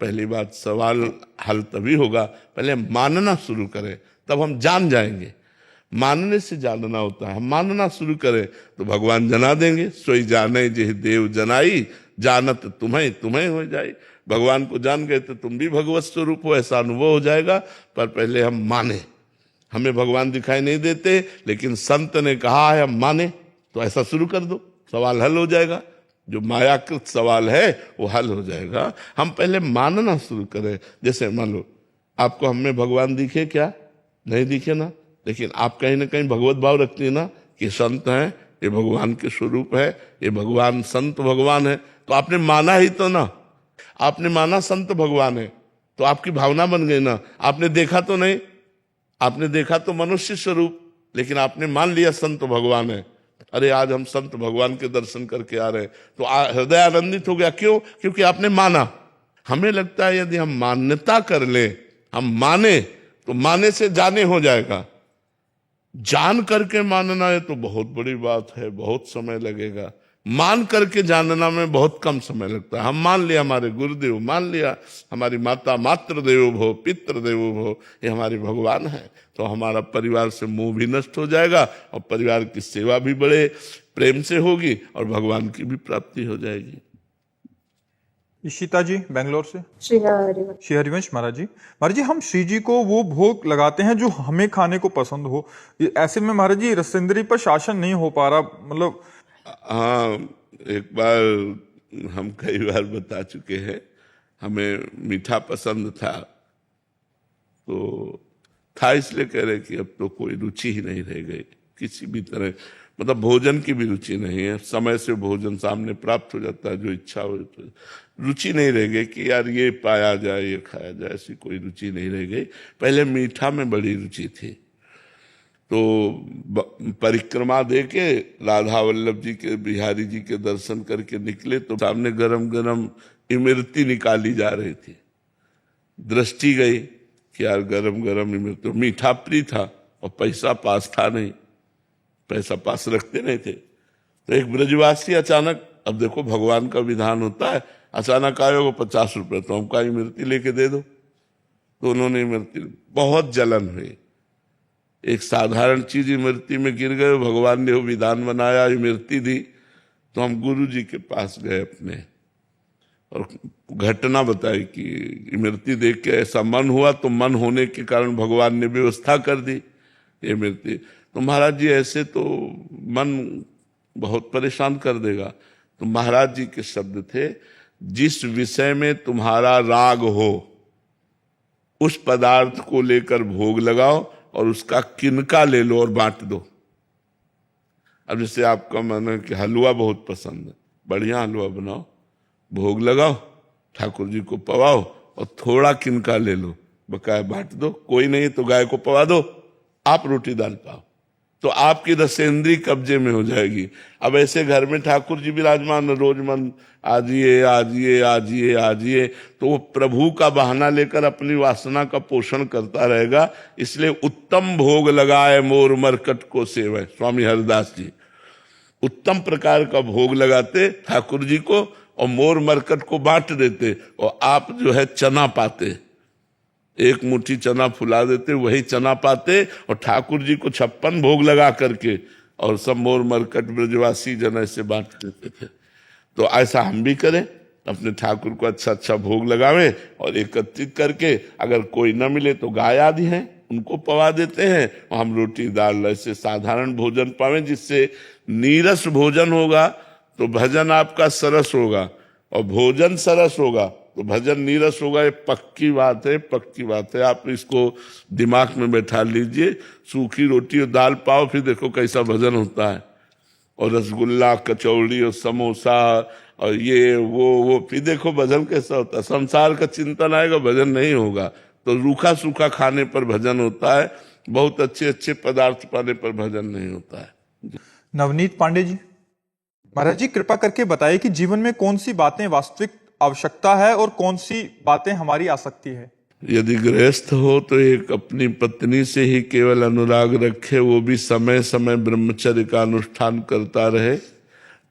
पहली बात, सवाल हल तभी होगा पहले हम मानना शुरू करें, तब हम जान जाएंगे। मानने से जानना होता है। हम मानना शुरू करें तो भगवान जना देंगे। सोई जाने जे देव जनाई, जानत तुम्हें तुम्हें हो जाए। भगवान को जान गए तो तुम भी भगवत स्वरूप हो, ऐसा अनुभव हो जाएगा। पर पहले हम माने। हमें भगवान दिखाई नहीं देते, लेकिन संत ने कहा है हम माने, तो ऐसा शुरू कर दो, सवाल हल हो जाएगा। जो मायाकृत सवाल है वो हल हो जाएगा। हम पहले मानना शुरू करें। जैसे मान लो आपको हमें भगवान दिखे क्या? नहीं दिखे ना, लेकिन आप कहीं ना कहीं भगवत भाव रखती है ना कि संत हैं, ये भगवान के स्वरूप है, ये भगवान संत भगवान है, तो आपने माना ही तो ना। आपने माना संत भगवान है तो आपकी भावना बन गई ना। आपने देखा तो नहीं, आपने देखा तो मनुष्य स्वरूप, लेकिन आपने मान लिया संत भगवान है। अरे आज हम संत भगवान के दर्शन करके आ रहे हैं तो हृदय आनंदित हो गया। क्यों? क्योंकि आपने माना। हमें लगता है यदि हम मान्यता कर ले, हम माने तो माने से जाने हो जाएगा। जान करके मानना है तो बहुत बड़ी बात है, बहुत समय लगेगा। मान करके जानना में बहुत कम समय लगता है। हम मान लिया हमारे गुरुदेव, मान लिया हमारी माता, मातृ देवो भव, पितृ देवो भव, ये हमारे भगवान है, तो हमारा परिवार से मोह भी नष्ट हो जाएगा और परिवार की सेवा भी बड़े प्रेम से होगी और भगवान की भी प्राप्ति हो जाएगी। इशिता जी बेंगलोर से। श्री हरिवंश। श्री हरिवंश महाराज जी, महाराज जी हम श्री जी को वो भोग लगाते हैं जो हमें खाने को पसंद हो। ऐसे में महाराज जी रसेंद्री पर शासन नहीं हो पा रहा, मतलब। हाँ, एक बार हम कई बार बता चुके हैं, हमें मीठा पसंद था, तो था इसलिए कह रहे कि अब तो कोई रुचि ही नहीं रह गई किसी भी तरह, मतलब भोजन की भी रुचि नहीं है। समय से भोजन सामने प्राप्त हो जाता है, जो इच्छा हो, तो रुचि नहीं रह गई कि यार ये पाया जाए, ये खाया जाए, ऐसी कोई रुचि नहीं रह गई। पहले मीठा में बड़ी रुचि थी, तो परिक्रमा दे के राधा वल्लभ जी के, बिहारी जी के दर्शन करके निकले तो सामने गरम गरम इमरती निकाली जा रही थी। दृष्टि गई कि यार गरम गरम इमरती, मीठा प्रिय था और पैसा पास था नहीं, पैसा पास रखते नहीं थे। तो एक ब्रजवासी अचानक, अब देखो भगवान का विधान होता है, अचानक आए वो 50 रुपए, तो हमका इमरती लेके दे दो। तो उन्होंने इमरती, बहुत जलन हुई। एक साधारण चीज इमरती में गिर गए, भगवान ने वो विधान बनाया, इमरती दी। तो हम गुरु जी के पास गए अपने और घटना बताई कि इमरती देख के ऐसा मन हुआ, तो मन होने के कारण भगवान ने व्यवस्था कर दी इमरती। तो महाराज जी ऐसे तो मन बहुत परेशान कर देगा। तो महाराज जी के शब्द थे, जिस विषय में तुम्हारा राग हो उस पदार्थ को लेकर भोग लगाओ और उसका किनका ले लो और बांट दो। अब जैसे आपका मन है कि हलवा बहुत पसंद है, बढ़िया हलवा बनाओ, भोग लगाओ, ठाकुर जी को पवाओ और थोड़ा किनका ले लो, बकाया बांट दो। कोई नहीं तो गाय को पवा दो, आप रोटी दाल पाओ, तो आपकी रसेंद्री कब्जे में हो जाएगी। अब ऐसे घर में ठाकुर जी विराजमान, रोज मन आजिए आजिए आजिए आजिए, तो वो प्रभु का बहाना लेकर अपनी वासना का पोषण करता रहेगा। इसलिए उत्तम भोग लगाए मोर मरकट को सेवय, स्वामी हरिदास जी उत्तम प्रकार का भोग लगाते ठाकुर जी को और मोर मरकट को बांट देते, और आप जो है चना पाते, एक मुट्ठी चना फुला देते, वही चना पाते और ठाकुर जी को 56 भोग लगा करके और सब मोर मरकट ब्रजवासी जन ऐसे बांट देते थे। तो ऐसा हम भी करें, अपने ठाकुर को अच्छा अच्छा भोग लगावें और एकत्रित करके, अगर कोई न मिले तो गाय आदि हैं उनको पवा देते हैं और हम रोटी दाल ऐसे साधारण भोजन पावें, जिससे नीरस भोजन होगा तो भजन आपका सरस होगा, और भोजन सरस होगा तो भजन नीरस होगा। ये पक्की बात है, पक्की बात है। आप इसको दिमाग में बैठा लीजिए। सूखी रोटी और दाल पाओ, फिर देखो कैसा भजन होता है, और रसगुल्ला, कचौड़ी और समोसा और ये वो, फिर देखो भजन कैसा होता है। संसार का चिंतन आएगा, भजन नहीं होगा। तो रूखा सूखा खाने पर भजन होता है, बहुत अच्छे अच्छे पदार्थ पाने पर भजन नहीं होता है। नवनीत पांडे जी, महाराज जी कृपा करके बताइए कि जीवन में कौन सी बातें वास्तविक आवश्यकता है और कौन सी बातें हमारी आसक्ति है। यदि गृहस्थ हो तो एक अपनी पत्नी से ही केवल अनुराग रखे, वो भी समय समय ब्रह्मचर्य का अनुष्ठान करता रहे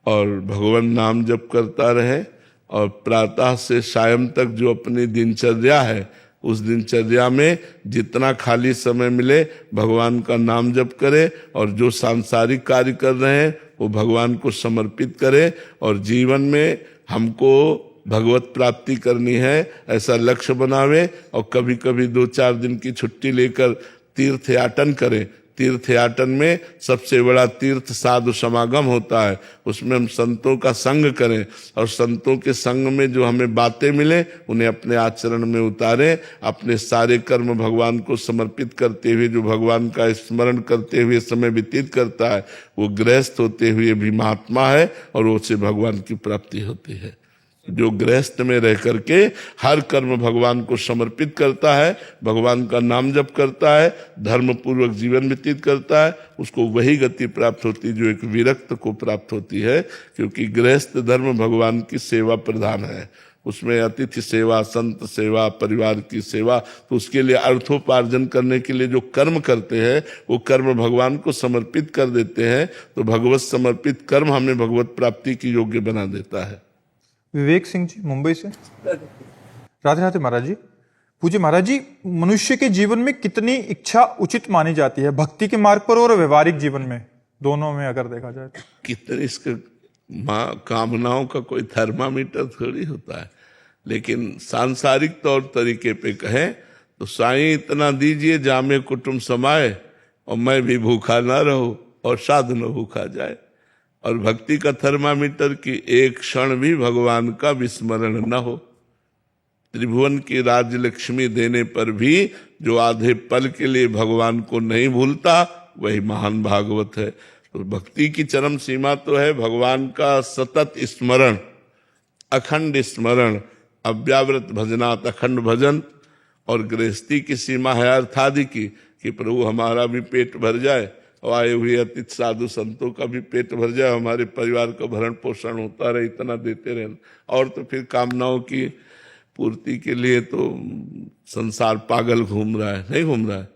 और भगवान नाम जप करता रहे और प्रातः से सायं तक जो अपनी दिनचर्या है, उस दिनचर्या में जितना खाली समय मिले भगवान का नाम जप करे, और जो सांसारिक कार्य कर रहे हैं वो भगवान को समर्पित करे, और जीवन में हमको भगवत प्राप्ति करनी है ऐसा लक्ष्य बनावे, और कभी कभी 2-4 दिन की छुट्टी लेकर तीर्थ याटन करें। तीर्थ याटन में सबसे बड़ा तीर्थ साधु समागम होता है, उसमें हम संतों का संग करें, और संतों के संग में जो हमें बातें मिले उन्हें अपने आचरण में उतारें। अपने सारे कर्म भगवान को समर्पित करते हुए जो भगवान का स्मरण करते हुए समय व्यतीत करता है, वो गृहस्थ होते हुए भी महात्मा है, और उससे भगवान की प्राप्ति होती है। जो गृहस्थ में रह करके हर कर्म भगवान को समर्पित करता है, भगवान का नाम जप करता है, धर्म पूर्वक जीवन व्यतीत करता है, उसको वही गति प्राप्त होती है जो एक विरक्त को प्राप्त होती है। क्योंकि गृहस्थ धर्म भगवान की सेवा प्रधान है, उसमें अतिथि सेवा, संत सेवा, परिवार की सेवा। तो उसके लिए अर्थोपार्जन करने के लिए जो कर्म करते हैं वो कर्म भगवान को समर्पित कर देते हैं, तो भगवत समर्पित कर्म हमें भगवत प्राप्ति की योग्य बना देता है। विवेक सिंह जी मुंबई से। राधे राधे महाराज जी। पूज्य महाराज जी, मनुष्य के जीवन में कितनी इच्छा उचित मानी जाती है, भक्ति के मार्ग पर और व्यवहारिक जीवन में, दोनों में अगर देखा जाए तो? कितने इसके कामनाओं का कोई थर्मामीटर थोड़ी होता है, लेकिन सांसारिक तौर तरीके पे कहें तो साईं इतना दीजिए जामे कुटुंब समाए, और मैं भी भूखा ना रहूं और साधु न भूखा जाए। और भक्ति का थर्मामीटर की एक क्षण भी भगवान का विस्मरण न हो। त्रिभुवन की राज्य लक्ष्मी देने पर भी जो आधे पल के लिए भगवान को नहीं भूलता, वही महान भागवत है। तो भक्ति की चरम सीमा तो है भगवान का सतत स्मरण, अखंड स्मरण, अव्यावृत भजनात् अखंड भजन। और गृहस्थी की सीमा है अर्थादि की, कि प्रभु हमारा भी पेट भर जाए और आए हुए अतिथि साधु संतों का भी पेट भर जाए, हमारे परिवार का भरण पोषण होता रहे, इतना देते रहना। और तो फिर कामनाओं की पूर्ति के लिए तो संसार पागल घूम रहा है, नहीं घूम रहा है?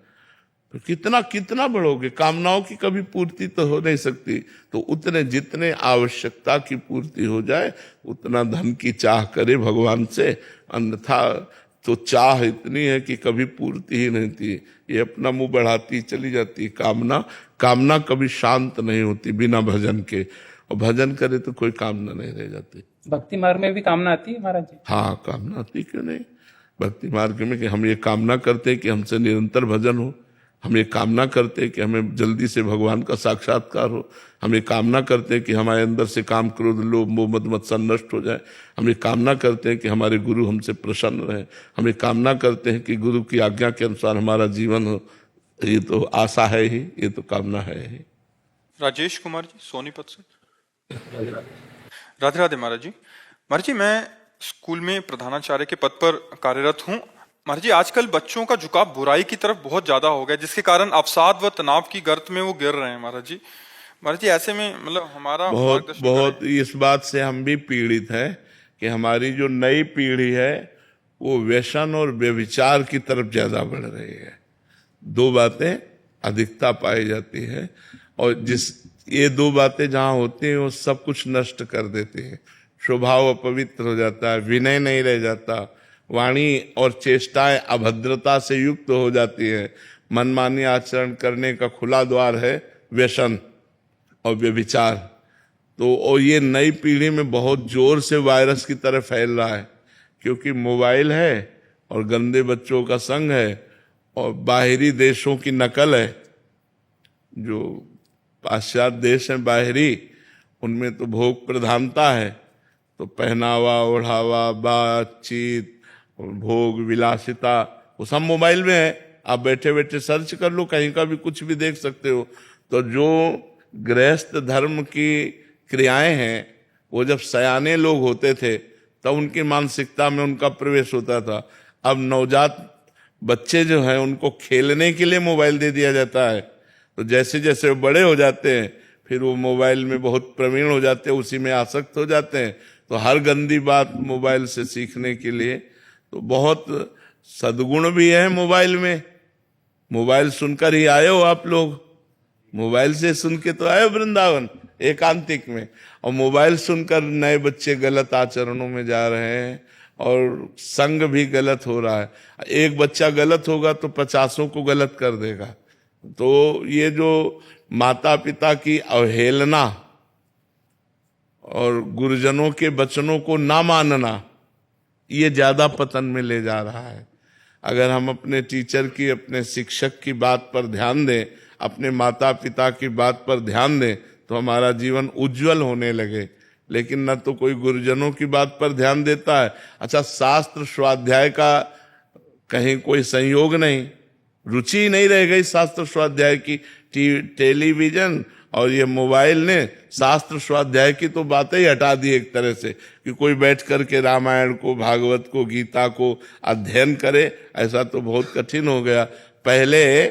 तो कितना कितना बढ़ोगे, कामनाओं की कभी पूर्ति तो हो नहीं सकती। तो उतने जितने आवश्यकता की पूर्ति हो जाए उतना धन की चाह करे भगवान से, अन्यथा तो चाह इतनी है कि कभी पूर्ति ही नहीं थी, ये अपना मुंह बढ़ाती चली जाती। कामना कभी शांत नहीं होती बिना भजन के, और भजन करे तो कोई कामना नहीं रह जाती। भक्ति मार्ग में भी कामना आती है महाराज जी? हाँ, कामना आती, क्यों नहीं। भक्ति मार्ग में कि हम ये कामना करते हैं कि हमसे निरंतर भजन हो, हम ये कामना करते हैं कि हमें जल्दी से भगवान का साक्षात्कार हो, हम ये कामना करते हैं कि हमारे अंदर से काम क्रोध लोभ मोह मद मत्सर नष्ट हो जाए, हम ये कामना करते हैं कि हमारे गुरु हमसे प्रसन्न रहे, हम ये कामना करते हैं कि गुरु की आज्ञा के अनुसार हमारा जीवन हो। ये तो आशा है ही, ये तो कामना है ही। राजेश कुमार जी सोनीपत से। राधे राधे महाराज जी। महाराज जी, मैं स्कूल में प्रधानाचार्य के पद पर कार्यरत हूँ। महाराज जी, आजकल बच्चों का झुकाव बुराई की तरफ बहुत ज्यादा हो गया, जिसके कारण अवसाद व तनाव की गर्त में वो गिर रहे हैं। महाराज जी ऐसे में मतलब हमारा बहुत इस बात से हम भी पीड़ित हैं कि हमारी जो नई पीढ़ी है वो व्यसन और व्यभिचार की तरफ ज्यादा बढ़ रही है। दो बातें अधिकता पाई जाती है, और ये दो बातें जहां होती हैं वो सब कुछ नष्ट कर देती हैं। स्वभाव अपवित्र हो जाता है, विनय नहीं रह जाता, वाणी और चेष्टाएं अभद्रता से युक्त हो जाती है, मनमानी आचरण करने का खुला द्वार है व्यसन और व्यभिचार। तो और ये नई पीढ़ी में बहुत जोर से वायरस की तरह फैल रहा है, क्योंकि मोबाइल है और गंदे बच्चों का संग है और बाहरी देशों की नकल है। जो पाश्चात्य देश हैं बाहरी, उनमें तो भोग प्रधानता है, तो पहनावा ओढ़ावा बातचीत भोग विलासिता वो सब मोबाइल में है। आप बैठे बैठे सर्च कर लो, कहीं का भी कुछ भी देख सकते हो। तो जो गृहस्थ धर्म की क्रियाएं हैं वो जब सयाने लोग होते थे तब उनकी मानसिकता में उनका प्रवेश होता था। अब नवजात बच्चे जो हैं उनको खेलने के लिए मोबाइल दे दिया जाता है, तो जैसे जैसे वो बड़े हो जाते हैं फिर वो मोबाइल में बहुत प्रवीण हो जाते हैं, उसी में आसक्त हो जाते हैं। तो हर गंदी बात मोबाइल से सीखने के लिए तो बहुत सद्गुण भी है मोबाइल में। मोबाइल सुनकर ही आए हो आप लोग, मोबाइल से सुन के तो आए हो वृंदावन। एकांतिक में। और मोबाइल सुनकर नए बच्चे गलत आचरणों में जा रहे हैं और संग भी गलत हो रहा है। एक बच्चा गलत होगा तो 50 को गलत कर देगा। तो ये जो माता पिता की अवहेलना और गुरुजनों के वचनों को ना मानना, ये ज्यादा पतन में ले जा रहा है। अगर हम अपने टीचर की, अपने शिक्षक की बात पर ध्यान दें, अपने माता पिता की बात पर ध्यान दें, तो हमारा जीवन उज्जवल होने लगे। लेकिन न तो कोई गुरुजनों की बात पर ध्यान देता है। अच्छा, शास्त्र स्वाध्याय का कहीं कोई संयोग नहीं, रुचि नहीं रह गई शास्त्र स्वाध्याय की। टेलीविजन और ये मोबाइल ने शास्त्र स्वाध्याय की तो बातें ही हटा दी एक तरह से, कि कोई बैठ करके रामायण को, भागवत को, गीता को अध्ययन करे, ऐसा तो बहुत कठिन हो गया। पहले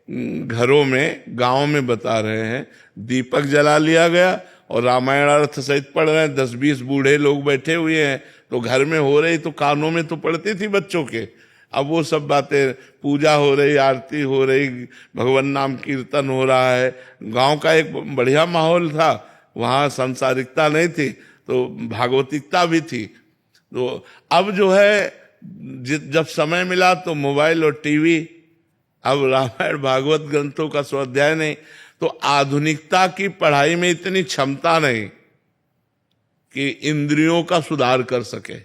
घरों में, गांव में बता रहे हैं, दीपक जला लिया गया और रामायण अर्थ सहित पढ़ रहे हैं। 10-20 बूढ़े लोग बैठे हुए हैं, तो घर में हो रही तो कानों में तो पड़ती थी बच्चों के। अब वो सब बातें, पूजा हो रही, आरती हो रही, भगवान नाम कीर्तन हो रहा है। गांव का एक बढ़िया माहौल था, वहाँ सांसारिकता नहीं थी तो भागवतिकता भी थी। तो अब जो है, जब समय मिला तो मोबाइल और टीवी, अब रामायण भागवत ग्रंथों का स्वाध्याय नहीं। तो आधुनिकता की पढ़ाई में इतनी क्षमता नहीं कि इंद्रियों का सुधार कर सके।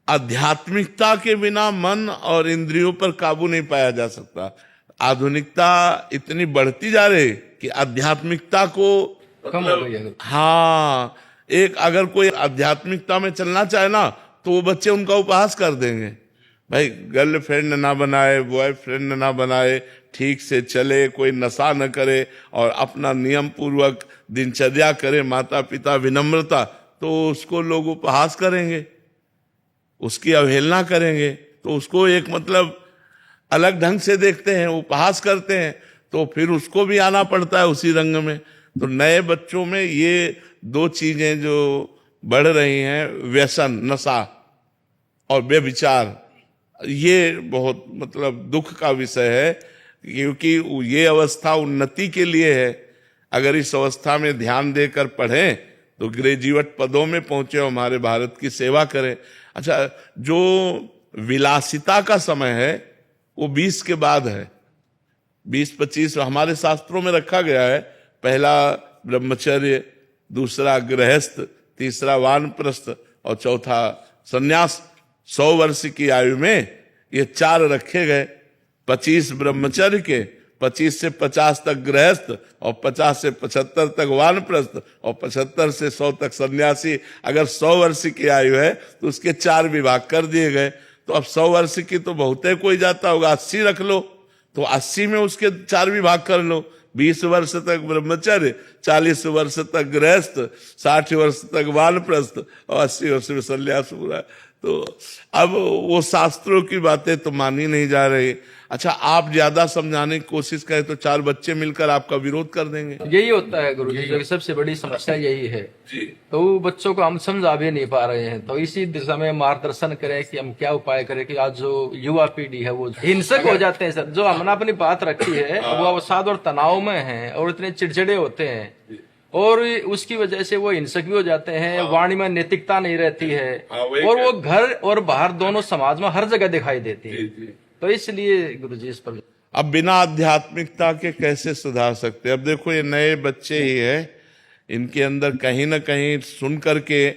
आध्यात्मिकता के बिना मन और इंद्रियों पर काबू नहीं पाया जा सकता। आधुनिकता इतनी बढ़ती जा रही कि आध्यात्मिकता को कम हो गई है। हाँ, एक अगर कोई आध्यात्मिकता में चलना चाहे ना, तो वो बच्चे उनका उपहास कर देंगे। भाई, गर्लफ्रेंड ना बनाए, बॉयफ्रेंड ना बनाए, ठीक से चले, कोई नशा न करे और अपना नियम पूर्वक दिनचर्या करे, माता पिता विनम्रता, तो उसको लोग उपहास करेंगे, उसकी अवहेलना करेंगे। तो उसको एक मतलब अलग ढंग से देखते हैं, उपहास करते हैं, तो फिर उसको भी आना पड़ता है उसी रंग में। तो नए बच्चों में ये 2 चीजें जो बढ़ रही हैं, व्यसन, नशा और व्यभिचार, ये बहुत मतलब दुख का विषय है, क्योंकि ये अवस्था उन्नति के लिए है। अगर इस अवस्था में ध्यान देकर पढ़ें तो ग्रेजुएट पदों में पहुंचे, हमारे भारत की सेवा करें। अच्छा, जो विलासिता का समय है वो 20 के बाद है। 20-25 हमारे शास्त्रों में रखा गया है। पहला ब्रह्मचर्य, दूसरा गृहस्थ, तीसरा वानप्रस्थ और चौथा सन्यास। 100 वर्ष की आयु में ये 4 रखे गए। 25 ब्रह्मचर्य के, 25 से 50 तक गृहस्थ और 50 से 75 तक वानप्रस्थ और 75 से 100 तक सन्यासी। अगर 100 वर्ष की आयु है तो उसके 4 विभाग कर दिए गए। तो अब 100 वर्ष की तो बहुत है, कोई जाता होगा, 80 रख लो, तो 80 में उसके 4 विभाग कर लो। 20 वर्ष तक ब्रह्मचर्य, 40 वर्ष तक गृहस्थ, 60 वर्ष तक वानप्रस्थ और 80 वर्ष में सन्यास पूरा। तो अब वो शास्त्रों की बातें तो मानी नहीं जा रही। अच्छा, आप ज्यादा समझाने की कोशिश करें तो 4 बच्चे मिलकर आपका विरोध कर देंगे। यही होता है गुरु जी, सबसे बड़ी समस्या यही है। तो बच्चों को हम समझा भी नहीं पा रहे हैं। तो इसी दिशा में मार्गदर्शन करें कि हम क्या उपाय करें कि आज जो युवा पीढ़ी है वो हिंसक हो जाते हैं सर। जो हमने अपनी बात रखी है वो अवसाद और तनाव में है और इतने चिड़चिड़े होते हैं और उसकी वजह से वो हिंसक भी हो जाते हैं। वाणी में नैतिकता नहीं रहती है और वो घर और बाहर दोनों समाज में हर जगह दिखाई देती है। तो इसलिए गुरुजी इस पर अब बिना आध्यात्मिकता के कैसे सुधार सकते? अब देखो, ये नए बच्चे ही है, इनके अंदर कहीं ना कहीं सुन करके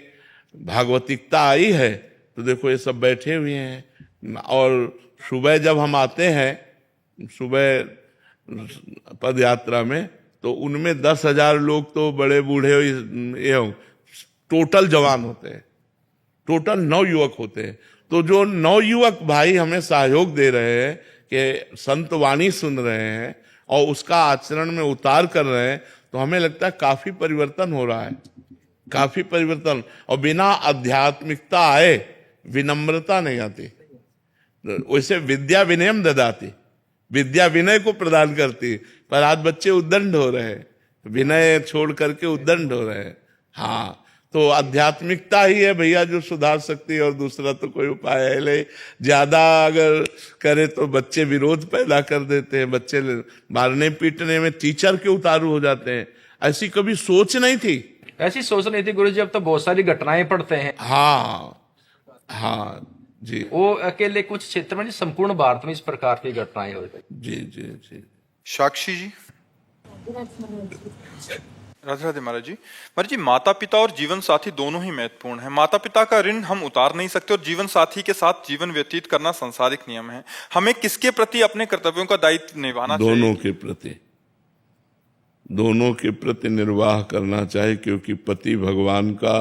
भागवतिकता आई है। तो देखो, ये सब बैठे हुए हैं और सुबह जब हम आते हैं, सुबह पद यात्रा में, तो उनमें 10,000 लोग तो बड़े बूढ़े टोटल जवान होते हैं, टोटल 9 युवक होते हैं। तो जो 9 युवक भाई हमें सहयोग दे रहे हैं कि संत वाणी सुन रहे हैं और उसका आचरण में उतार कर रहे हैं, तो हमें लगता है काफी परिवर्तन हो रहा है, काफी परिवर्तन। और बिना आध्यात्मिकता आए विनम्रता नहीं आती। वैसे विद्या विनयम ददाती, विद्या विनय को प्रदान करती, पर आज बच्चे उद्दंड हो रहे हैं, विनय छोड़ करके उद्दंड हो रहे हैं। हाँ, तो आध्यात्मिकता ही है भैया जो सुधार सकती है, और दूसरा तो कोई उपाय है नहीं। ज्यादा अगर करे तो बच्चे विरोध पैदा कर देते हैं, बच्चे मारने पीटने में टीचर के उतारू हो जाते हैं। ऐसी कभी सोच नहीं थी। ऐसी सोच नहीं थी गुरु जी, अब तो बहुत सारी घटनाएं पढ़ते हैं। हाँ हाँ जी वो अकेले कुछ क्षेत्र में नहीं, संपूर्ण भारत में इस प्रकार की घटनाएं हो रही। जी जी जी। साक्षी जी। राधे राधे महाराज जी। महाराज जी, माता पिता और जीवन साथी दोनों ही महत्वपूर्ण हैं। माता पिता का ऋण हम उतार नहीं सकते और जीवन साथी के साथ जीवन व्यतीत करना सांसारिक नियम है। हमें किसके प्रति अपने कर्तव्यों का दायित्व निभाना चाहिए? दोनों के प्रति निर्वाह करना चाहिए, क्योंकि पति भगवान का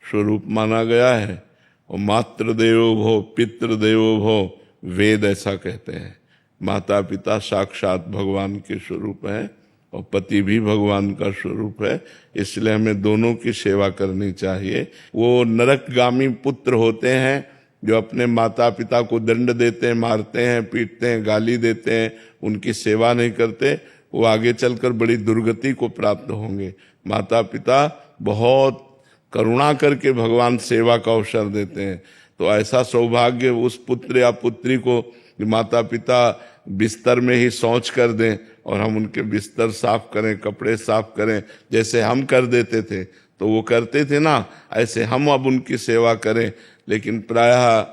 स्वरूप माना गया है। और मातृदेवो भव पितृदेवो भव, वेद ऐसा कहते हैं। माता पिता साक्षात भगवान के स्वरूप हैं और पति भी भगवान का स्वरूप है, इसलिए हमें दोनों की सेवा करनी चाहिए। वो नरकगामी पुत्र होते हैं जो अपने माता पिता को दंड देते हैं, मारते हैं, पीटते हैं, गाली देते हैं, उनकी सेवा नहीं करते, वो आगे चलकर बड़ी दुर्गति को प्राप्त होंगे। माता पिता बहुत करुणा करके भगवान सेवा का अवसर देते हैं। तो ऐसा सौभाग्य उस पुत्र या पुत्री को माता पिता बिस्तर में ही शौच कर दें और हम उनके बिस्तर साफ करें, कपड़े साफ करें, जैसे हम कर देते थे तो वो करते थे ना, ऐसे हम अब उनकी सेवा करें। लेकिन प्रायः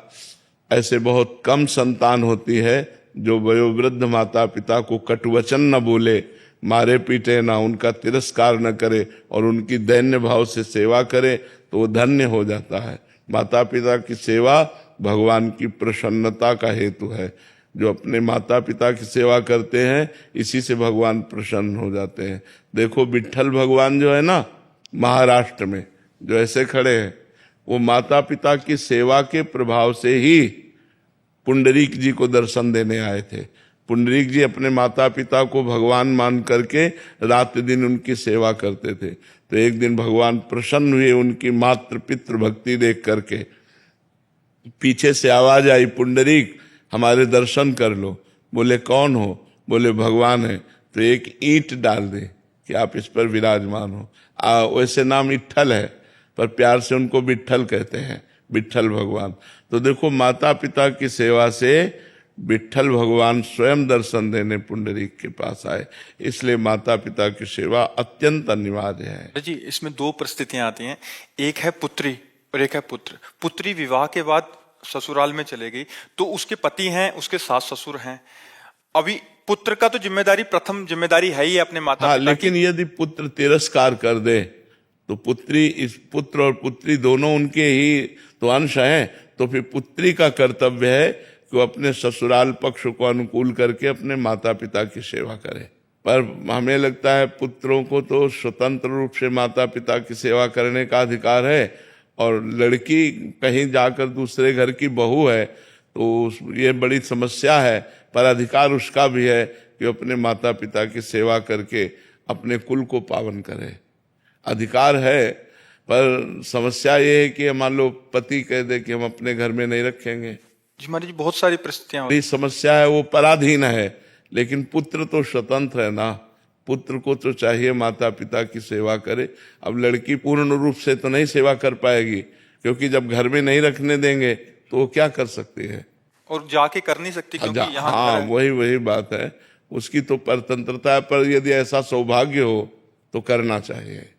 ऐसे बहुत कम संतान होती है जो वयोवृद्ध माता पिता को कटुवचन न बोले, मारे पीटे ना, उनका तिरस्कार न करे और उनकी दैन्य भाव से सेवा करे, तो वो धन्य हो जाता है। माता पिता की सेवा भगवान की प्रसन्नता का हेतु है। जो अपने माता पिता की सेवा करते हैं, इसी से भगवान प्रसन्न हो जाते हैं। देखो विट्ठल भगवान जो है ना, महाराष्ट्र में जो ऐसे खड़े हैं, वो माता पिता की सेवा के प्रभाव से ही पुंडरीक जी को दर्शन देने आए थे। पुंडरीक जी अपने माता पिता को भगवान मान करके रात दिन उनकी सेवा करते थे। तो एक दिन भगवान प्रसन्न हुए उनकी मातृ पितृ भक्ति देख करके। पीछे से आवाज आई, पुंडरीक हमारे दर्शन कर लो। बोले कौन हो? बोले भगवान है। तो एक ईंट डाल दे कि आप इस पर विराजमान हो। वैसे नाम विट्ठल है पर प्यार से उनको विट्ठल कहते हैं, विट्ठल भगवान। तो देखो माता पिता की सेवा से विट्ठल भगवान स्वयं दर्शन देने पुंडरीक के पास आए। इसलिए माता पिता की सेवा अत्यंत अनिवार्य है। जी, इसमें दो परिस्थितियां आती हैं, एक है पुत्री और एक है पुत्र। पुत्री विवाह के बाद ससुराल में चले गई तो उसके पति हैं, उसके सास ससुर हैं। अभी पुत्र का तो जिम्मेदारी, प्रथम जिम्मेदारी है ही अपने माता पिता लेकिन यदि पुत्र तिरस्कार कर दे तो पुत्री, इस पुत्र और पुत्री दोनों उनके ही तो अंश हैं, तो फिर पुत्री का कर्तव्य है कि वो अपने ससुराल पक्ष को अनुकूल करके अपने माता पिता की सेवा करे। पर हमें लगता है पुत्रों को तो स्वतंत्र रूप से माता पिता की सेवा करने का अधिकार है, और लड़की कहीं जाकर दूसरे घर की बहू है तो ये बड़ी समस्या है। पर अधिकार उसका भी है कि अपने माता पिता की सेवा करके अपने कुल को पावन करे। अधिकार है, पर समस्या ये है कि मान लो पति कह दे कि हम अपने घर में नहीं रखेंगे। जी महाराज जी, बहुत सारी परिस्थितियां बड़ी समस्या है, वो पराधीन है। लेकिन पुत्र तो स्वतंत्र है ना, पुत्र को तो चाहिए माता पिता की सेवा करे। अब लड़की पूर्ण रूप से तो नहीं सेवा कर पाएगी, क्योंकि जब घर में नहीं रखने देंगे तो वो क्या कर सकती है, और जाके कर नहीं सकती क्योंकि यहाँ हाँ वही बात है, उसकी तो परतंत्रता है। पर यदि ऐसा सौभाग्य हो तो करना चाहिए।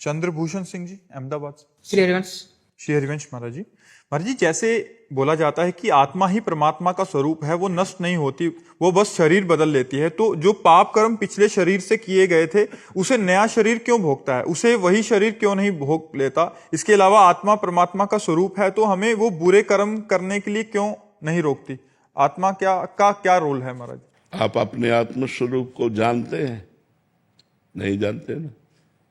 चंद्रभूषण सिंह जी, अहमदाबाद से। श्री हरिवंश। श्री हरिवंश महाराज जी। महाराज जी, जैसे बोला जाता है कि आत्मा ही परमात्मा का स्वरूप है, वो नष्ट नहीं होती, वो बस शरीर बदल लेती है। तो जो पाप कर्म पिछले शरीर से किए गए थे उसे नया शरीर क्यों भोगता है? उसे वही शरीर क्यों नहीं भोग लेता? इसके अलावा आत्मा परमात्मा का स्वरूप है तो हमें वो बुरे कर्म करने के लिए क्यों नहीं रोकती? आत्मा क्या रोल है महाराज? आप अपने आत्म स्वरूप को जानते हैं? नहीं जानते ना,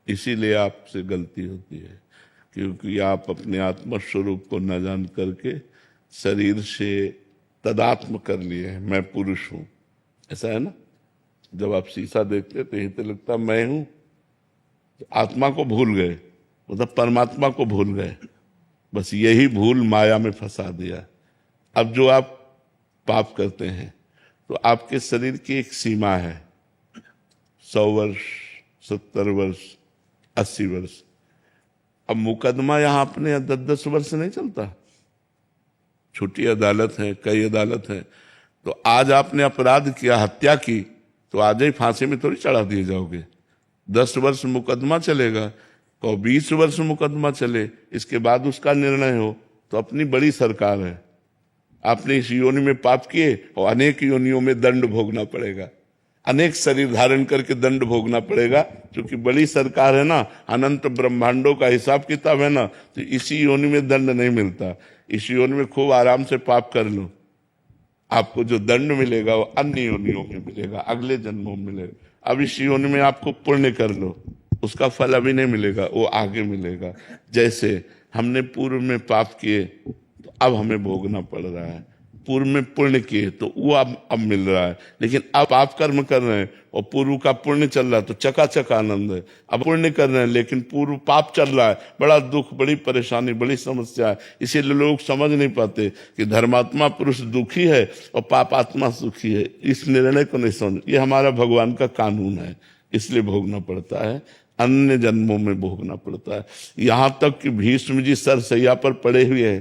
इसीलिए आपसे गलती होती है, क्योंकि आप अपने आत्म स्वरूप को न जान करके शरीर से तदात्म कर लिए हैं, मैं पुरुष हूं। ऐसा है ना, जब आप शीशा देखते तो यही तो लगता मैं हूं। आत्मा को भूल गए, मतलब परमात्मा को भूल गए। बस यही भूल माया में फंसा दिया। अब जो आप पाप करते हैं तो आपके शरीर की एक सीमा है, 100 वर्ष, 70 वर्ष, 80 वर्ष। अब मुकदमा यहां अपने 10-10 वर्ष नहीं चलता। छोटी अदालत है, कई अदालत है। तो आज आपने अपराध किया, हत्या की, तो आज ही फांसी में थोड़ी चढ़ा दिए जाओगे। 10 वर्ष मुकदमा चलेगा, तो 20 वर्ष मुकदमा चले, इसके बाद उसका निर्णय हो। तो अपनी बड़ी सरकार है, आपने इस योनि में पाप किए और अनेक योनियों में दंड भोगना पड़ेगा, अनेक शरीर धारण करके दंड भोगना पड़ेगा। क्योंकि बड़ी सरकार है ना, अनंत ब्रह्मांडों का हिसाब किताब है ना, तो इसी योनि में दंड नहीं मिलता। इस योनि में खूब आराम से पाप कर लो, आपको जो दंड मिलेगा वो अन्य योनियों में मिलेगा, अगले जन्मों में मिलेगा। अब इस योनि में आपको पुण्य कर लो, उसका फल अभी नहीं मिलेगा, वो आगे मिलेगा। जैसे हमने पूर्व में पाप किए तो अब हमें भोगना पड़ रहा है, पूर्व में पुण्य किए तो वो अब मिल रहा है। लेकिन अब पाप कर्म कर रहे हैं और पूर्व का पुण्य चल रहा है तो चकाचक आनंद है। अब पुण्य कर रहे हैं लेकिन पूर्व पाप चल रहा है, बड़ा दुख, बड़ी परेशानी, बड़ी समस्या है। इसीलिए लोग समझ नहीं पाते कि धर्मात्मा पुरुष दुखी है और पापात्मा सुखी है। इस निर्णय को नहीं समझ, ये हमारा भगवान का कानून है, इसलिए भोगना पड़ता है, अन्य जन्मों में भोगना पड़ता है। यहाँ तक कि भीष्म जी सरसैया पर पड़े हुए हैं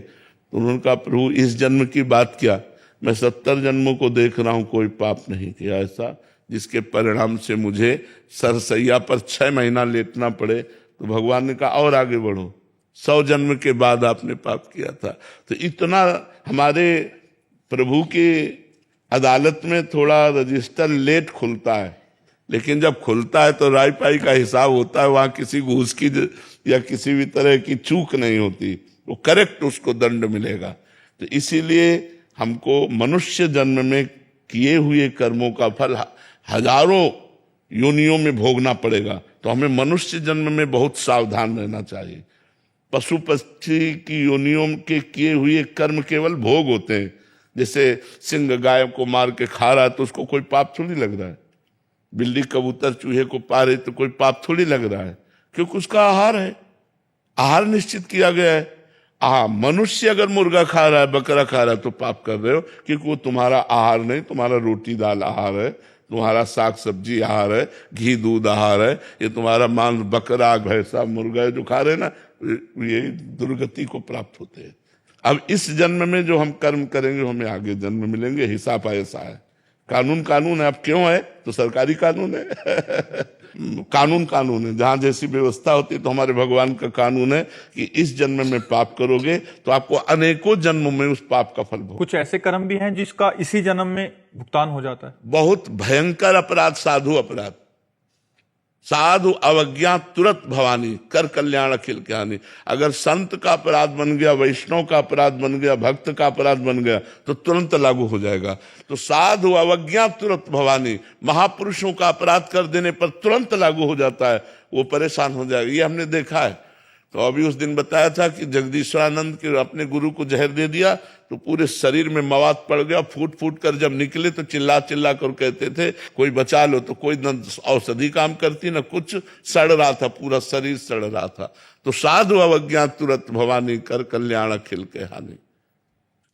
तो उन्होंने कहा, प्रभु इस जन्म की बात क्या, मैं 70 जन्मों को देख रहा हूं, कोई पाप नहीं किया ऐसा जिसके परिणाम से मुझे सरसैया पर 6 महीना लेटना पड़े। तो भगवान ने कहा और आगे बढ़ो, 100 जन्म के बाद आपने पाप किया था। तो इतना हमारे प्रभु की अदालत में थोड़ा रजिस्टर लेट खुलता है, लेकिन जब खुलता है तो राय पाई का हिसाब होता है, वहां किसी घूस की या किसी भी तरह की चूक नहीं होती, वो करेक्ट उसको दंड मिलेगा। तो इसीलिए हमको मनुष्य जन्म में किए हुए कर्मों का फल हजारों योनियों में भोगना पड़ेगा। तो हमें मनुष्य जन्म में बहुत सावधान रहना चाहिए। पशु पक्षी की योनियों के किए हुए कर्म केवल भोग होते हैं। जैसे सिंह गाय को मार के खा रहा है तो उसको कोई पाप थोड़ी लग रहा है, बिल्ली कबूतर चूहे को पा रही तो कोई पाप थोड़ी लग रहा है, क्योंकि उसका आहार है, आहार निश्चित किया गया है। मनुष्य अगर मुर्गा खा रहा है, बकरा खा रहा है तो पाप कर रहे हो, क्योंकि वो तुम्हारा आहार नहीं, तुम्हारा रोटी दाल आहार है, तुम्हारा साग सब्जी आहार है, घी दूध आहार है। ये तुम्हारा मांस बकरा भैंसा मुर्गा जो खा रहे हैं ना, ये दुर्गति को प्राप्त होते हैं। अब इस जन्म में जो हम कर्म करेंगे हमें आगे जन्म मिलेंगे, हिसाब ऐसा है। कानून कानून है, अब क्यों है तो सरकारी कानून है कानून कानून है, जहां जैसी व्यवस्था होती है। तो हमारे भगवान का कानून है कि इस जन्म में पाप करोगे तो आपको अनेकों जन्मों में उस पाप का फल भोग। कुछ ऐसे कर्म भी हैं जिसका इसी जन्म में भुगतान हो जाता है। बहुत भयंकर अपराध, साधु अपराध, साधु अवज्ञा तुरंत भवानी, कर कल्याण अखिल के हानि। अगर संत का अपराध बन गया, वैष्णव का अपराध बन गया, भक्त का अपराध बन गया तो तुरंत लागू हो जाएगा। तो साधु अवज्ञा तुरंत भवानी, महापुरुषों का अपराध कर देने पर तुरंत लागू हो जाता है, वो परेशान हो जाएगा। ये हमने देखा है। तो अभी उस दिन बताया था कि जगदीश्वरानंद के अपने गुरु को जहर दे दिया तो पूरे शरीर में मवाद पड़ गया, फूट फूट कर जब निकले तो चिल्ला चिल्ला कर कहते थे कोई बचा लो, तो कोई न औषधि काम करती न कुछ, सड़ रहा था, पूरा शरीर सड़ रहा था। तो साधु अवज्ञा तुरंत भवानी, कर कल्याण अखिल के हानि।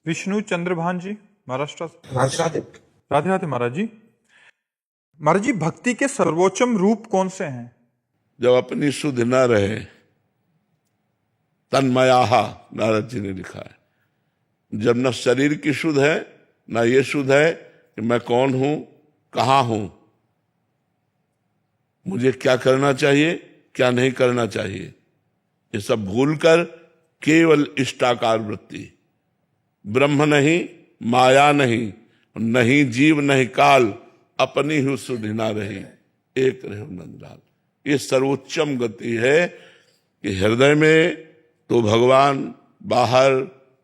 विष्णु चंद्रभान जी महाराष्ट्र से। राधे राधे महाराज जी। महाराज जी, भक्ति के सर्वोच्चम रूप कौन से हैं? जब अपनी शुद्ध न रहे, तन्मयाहा नारद जी ने लिखा है, जब न शरीर की शुद्ध है न ये शुद्ध है कि मैं कौन हूं, कहां हूं, मुझे क्या करना चाहिए, क्या नहीं करना चाहिए, ये सब भूलकर केवल इष्टाकार वृत्ति, ब्रह्म नहीं, माया नहीं, नहीं जीव नहीं काल, अपनी ही सुधि ना रही, एक रहे नंदलाल। ये सर्वोच्चम गति है कि हृदय में तो भगवान, बाहर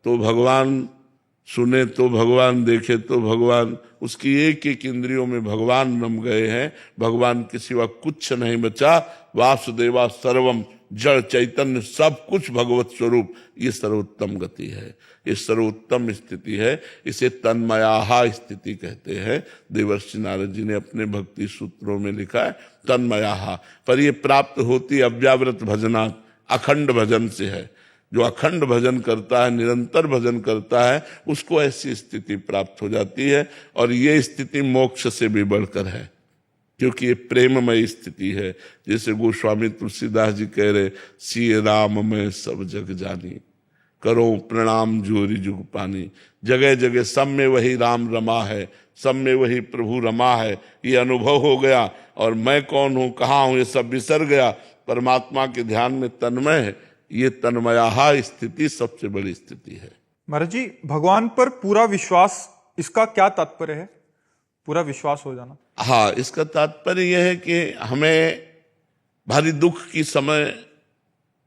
तो भगवान, सुने तो भगवान, देखे तो भगवान, उसकी एक एक इंद्रियों में भगवान रम गए हैं। भगवान के सिवा कुछ नहीं बचा। वासुदेवा सर्वम, जड़ चैतन्य सब कुछ भगवत स्वरूप। ये सर्वोत्तम गति है, ये सर्वोत्तम स्थिति है। इसे तन्मयाहा स्थिति कहते हैं। देवर्षि नारद जी ने अपने भक्ति सूत्रों में लिखा है तन्मयाहा। पर ये प्राप्त होती अव्यावृत भजनात्, अखंड भजन से है। जो अखंड भजन करता है, निरंतर भजन करता है, उसको ऐसी स्थिति प्राप्त हो जाती है। और ये स्थिति मोक्ष से भी बढ़कर है, क्योंकि ये प्रेममय स्थिति है। जैसे गोस्वामी तुलसीदास जी कह रहे, सिय राम में सब जग जानी, करो प्रणाम जोरी जुग पानी। जगह जगह सब में वही राम रमा है, सब में वही प्रभु रमा है, ये अनुभव हो गया। और मैं कौन हूँ, कहाँ हूँ, ये सब बिसर गया। परमात्मा के ध्यान में तन्मय है। ये तन्मयाहा स्थिति सबसे बड़ी स्थिति है। महाराज जी, भगवान पर पूरा विश्वास, इसका क्या तात्पर्य है? पूरा विश्वास हो जाना। हाँ, इसका तात्पर्य यह है कि हमें भारी दुख की समय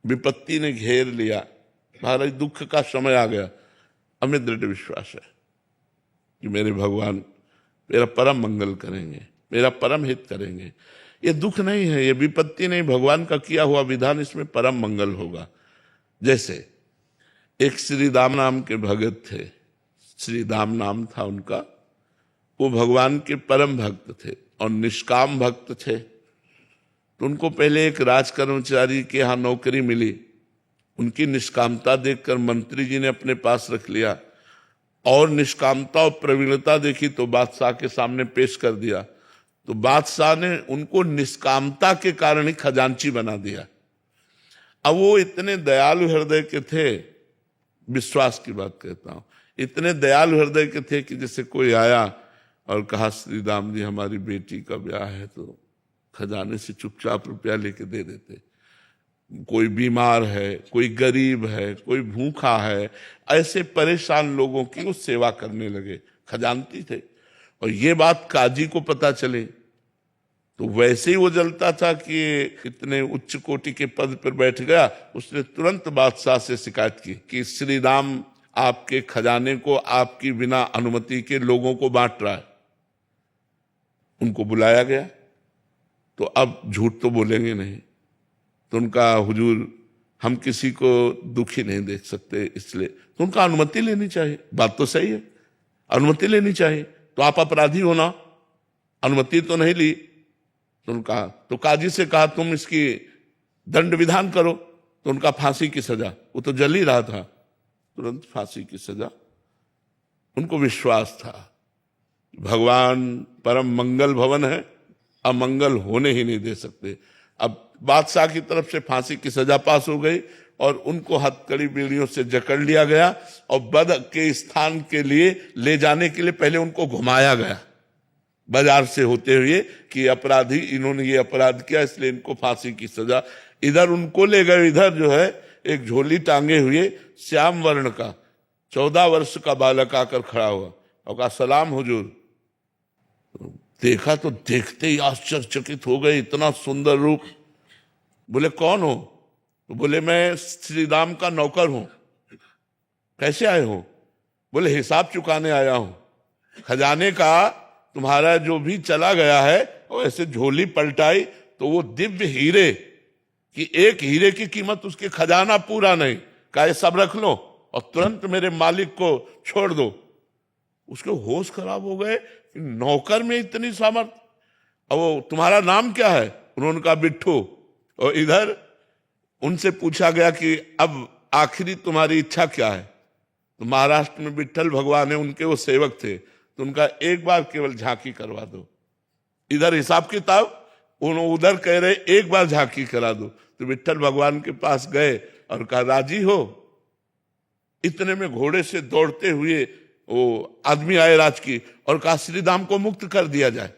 विपत्ति ने घेर लिया, भारी दुख का समय आ गया, हमें दृढ़ विश्वास है कि मेरे भगवान मेरा परम मंगल करेंगे, मेरा परम हित करेंगे। ये दुख नहीं है, ये विपत्ति नहीं, भगवान का किया हुआ विधान, इसमें परम मंगल होगा। जैसे एक श्री दाम नाम के भगत थे, श्री दाम नाम था उनका। वो भगवान के परम भक्त थे और निष्काम भक्त थे। तो उनको पहले एक राज कर्मचारी के यहाँ नौकरी मिली। उनकी निष्कामता देखकर मंत्री जी ने अपने पास रख लिया और निष्कामता और प्रवीणता देखी तो बादशाह के सामने पेश कर दिया। तो बादशाह ने उनको निष्कामता के कारण ही खजांची बना दिया। अब वो इतने दयालु हृदय के थे, विश्वास की बात कहता हूं, इतने दयालु हृदय के थे कि जैसे कोई आया और कहा श्री राम जी हमारी बेटी का ब्याह है, तो खजाने से चुपचाप रुपया लेके दे देते। कोई बीमार है, कोई गरीब है, कोई भूखा है, ऐसे परेशान लोगों की वो सेवा करने लगे, खजानती थे। और ये बात काजी को पता चले तो वैसे ही वो जलता था कि इतने उच्च कोटि के पद पर बैठ गया। उसने तुरंत बादशाह से शिकायत की कि श्री राम आपके खजाने को आपकी बिना अनुमति के लोगों को बांट रहा है। उनको बुलाया गया तो अब झूठ तो बोलेंगे नहीं, तो उनका हुजूर हम किसी को दुखी नहीं देख सकते, इसलिए तो उनका अनुमति लेनी चाहिए। बात तो सही है, अनुमति लेनी चाहिए। तो आप अपराधी हो ना, अनुमति तो नहीं ली। तो उनका तो काजी से कहा तुम इसकी दंड विधान करो। तो उनका फांसी की सजा, वो तो जल ही रहा था, तुरंत फांसी की सजा। उनको विश्वास था भगवान परम मंगल भवन है, अमंगल होने ही नहीं दे सकते। अब बादशाह की तरफ से फांसी की सजा पास हो गई और उनको हथकड़ी बीड़ियों से जकड़ लिया गया और बद के स्थान के लिए ले जाने के लिए पहले उनको घुमाया गया बाजार से होते हुए कि अपराधी, इन्होंने ये अपराध किया इसलिए इनको फांसी की सजा। इधर उनको ले गए, इधर जो है एक झोली टांगे हुए श्याम वर्ण का 14 वर्ष का बालक आकर खड़ा हुआ और कहा सलाम हुजूर। देखा तो देखते ही आश्चर्यचकित हो गए, इतना सुंदर रूप। बोले कौन हो? तो बोले मैं श्री राम का नौकर हूं। कैसे आए हो? बोले हिसाब चुकाने आया हूं, खजाने का तुम्हारा जो भी चला गया है। और ऐसे झोली पलटाई तो वो दिव्य हीरे कि एक हीरे की कीमत उसके खजाना पूरा नहीं, कहा ये सब रख लो और तुरंत मेरे मालिक को छोड़ दो। उसके होश खराब हो गए, नौकर में इतनी सामर्थ। अब वो तुम्हारा नाम क्या है? उन्होंने कहा बिट्ठू। और इधर उनसे पूछा गया कि अब आखिरी तुम्हारी इच्छा क्या है? तो महाराष्ट्र में विट्ठल भगवान है, उनके वो सेवक थे, तो उनका एक बार केवल झांकी करवा दो। इधर हिसाब किताब, उधर कह रहे एक बार झांकी करा दो। तो विट्ठल भगवान के पास गए और कहा राजी हो? इतने में घोड़े से दौड़ते हुए वो आदमी आए राजकी और कहा श्री राम को मुक्त कर दिया जाए।